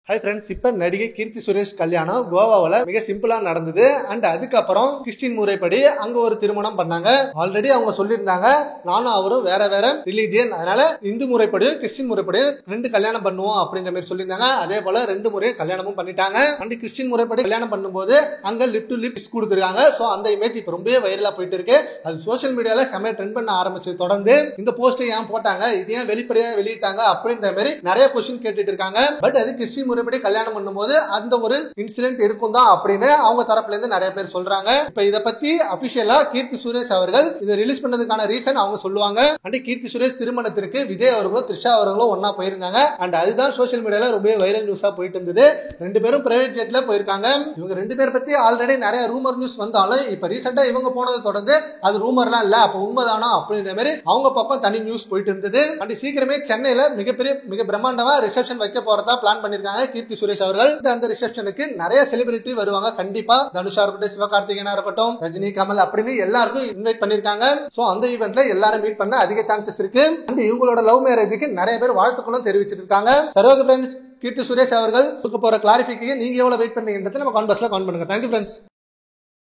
Hi friends, இப்போ நடிகை கீர்த்தி சுரேஷ் கல்யாணம் கோவாவில் மிக சிம்பிளா நடந்தது. அண்ட் அதுக்கப்புறம் கிறிஸ்டின் முறைப்படி அங்க ஒரு திருமணம் பண்ணாங்க. ஆல்ரெடி அவங்க சொல்லியிருந்தாங்க, நானும் அவரும் வேற வேற ரிலீஜியன், அதனால இந்து முறைப்படி கிறிஸ்டின் முறைப்படி 2 கல்யாணம் பண்ணுவோம் அப்படின்ற மாதிரி சொல்லியிருந்தாங்க. அதே போல 2 முறை கல்யாணமும் பண்ணிட்டாங்க. அண்ட் கிறிஸ்டின் முறைப்படி கல்யாணம் பண்ணும்போது அங்க லிப் டு லிப் கிஸ் கொடுத்துருக்காங்க. ஸோ அந்த இமேஜ் இப்போ ரொம்பவே வைரலா போயிட்டு இருக்கு. அது சோசியல் மீடியால செமையா ட்ரெண்ட் பண்ண ஆரம்பிச்சது. தொடர்ந்து இந்த போஸ்ட் ஏன் போட்டாங்க, இது ஏன் வெளிப்படையா வெளியிட்டாங்க அப்படின்ற மாதிரி நிறைய கொஸ்டின் கேட்டுட்டு இருக்காங்க. பட் அது கிறிஸ்டின் முறைப்படி கல்யாணம் பண்ணும்போது அந்த ஒரு இன்சிடென்ட் இருக்கும் தான் அப்படின்னு அவங்க தரப்புல இருந்து நிறைய பேர் சொல்றாங்க. இப்ப இத பத்தி அபிஷியலா கீர்த்தி சுரேஷ் அவர்கள் இதை ரிலீஸ் பண்ணதுக்கான ரீசன் அவங்க சொல்லுவாங்க. அண்ட் கீர்த்தி சுரேஷ் திருமணத்திற்கு விஜய் அவர்களும் த்ரிஷா அவர்களும் ஒன்னா போயிருந்தாங்க. அண்ட் அதுதான் சோசியல் மீடியால ரொம்ப வைரல் நியூஸா போயிட்டு இருந்தது. 2 பேரும் பிரைவேட் ஜெட்ல போயிருக்காங்க. இவங்க 2 பேர் பத்தி ஆல்ரெடி நிறைய ரூமர் நியூஸ் வந்தாலும் இப்ப ரீசெண்டா இவங்க போனதை தொடர்ந்து அது ரூமர்லாம் இல்ல, அப்ப உண்மைதானா அப்படின்ற மாதிரி அவங்க பக்கம் தனி நியூஸ் போயிட்டு இருந்தது. அண்ட் சீக்கிரமே சென்னையில மிக பிரம்மாண்டமா ரிசப்ஷன் வைக்க போறதா பிளான் பண்ணிருக்காங்க கீர்த்தி சுரேஷ் அவர்கள். அந்த ரிசப்ஷனுக்கு நிறைய செலிபிரிட்டி வருவாங்க. கண்டிப்பா தனுஷா இருக்கட்டும், சிவகார்த்திகேயனா இருக்கட்டும், ரஜினி, கமல் அப்படின்னு எல்லாருக்கும் இன்வைட் பண்ணிருக்காங்க. சோ அந்த ஈவென்ட்ல எல்லாரும் மீட் பண்ண அதிக சான்சஸ் இருக்கு. அண்ட் இவங்களோட லவ் மேரேஜுக்கு நிறைய பேர் வாழ்த்துக்களும் தெரிவிச்சிட்டு இருக்காங்க. சரி, ஓகே ஃப்ரெண்ட்ஸ், கீர்த்தி சுரேஷ் அவர்கள் கொடுக்க போற கிளாரிஃபிகேஷன் நீங்க எவ்வளவு வெயிட் பண்ணீங்கன்றதை நம்ம கான்வர்ஸ்ல கமெண்ட் பண்ணுங்க. Thank you friends.